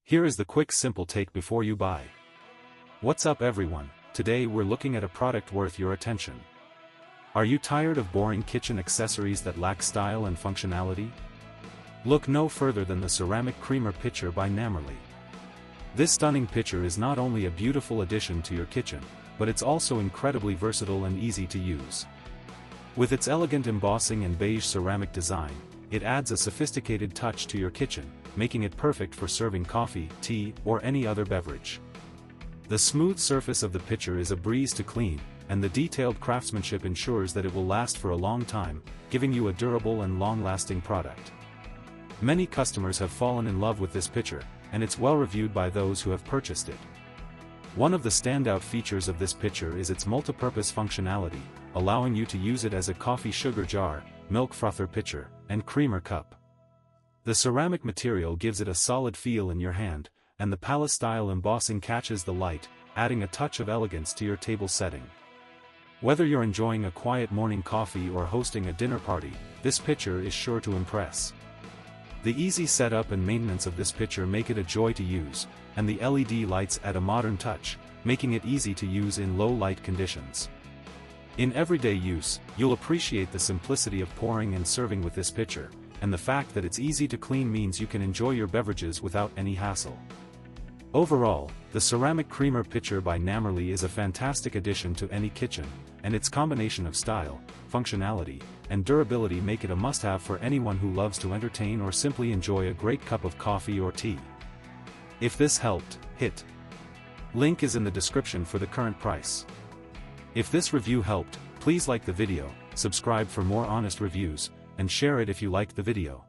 Here is the quick simple take before you buy. What's up everyone, today we're looking at a product worth your attention. Are you tired of boring kitchen accessories that lack style and functionality? Look no further than the ceramic creamer pitcher by Namrely. This stunning pitcher is not only a beautiful addition to your kitchen, but it's also incredibly versatile and easy to use. With its elegant embossing and beige ceramic design, it adds a sophisticated touch to your kitchen, making it perfect for serving coffee, tea, or any other beverage. The smooth surface of the pitcher is a breeze to clean, and the detailed craftsmanship ensures that it will last for a long time, giving you a durable and long-lasting product. Many customers have fallen in love with this pitcher, and it's well reviewed by those who have purchased it. One of the standout features of this pitcher is its multipurpose functionality, allowing you to use it as a coffee sugar jar, milk frother pitcher, and creamer cup. The ceramic material gives it a solid feel in your hand, and the palace-style embossing catches the light, adding a touch of elegance to your table setting. Whether you're enjoying a quiet morning coffee or hosting a dinner party, this pitcher is sure to impress. The easy setup and maintenance of this pitcher make it a joy to use, and the LED lights add a modern touch, making it easy to use in low-light conditions. In everyday use, you'll appreciate the simplicity of pouring and serving with this pitcher, and the fact that it's easy to clean means you can enjoy your beverages without any hassle. Overall, the ceramic creamer pitcher by Namrely is a fantastic addition to any kitchen, and its combination of style, functionality, and durability make it a must-have for anyone who loves to entertain or simply enjoy a great cup of coffee or tea. If this helped, hit link is in the description for the current price. If this review helped, please like the video, subscribe for more honest reviews, and share it if you liked the video.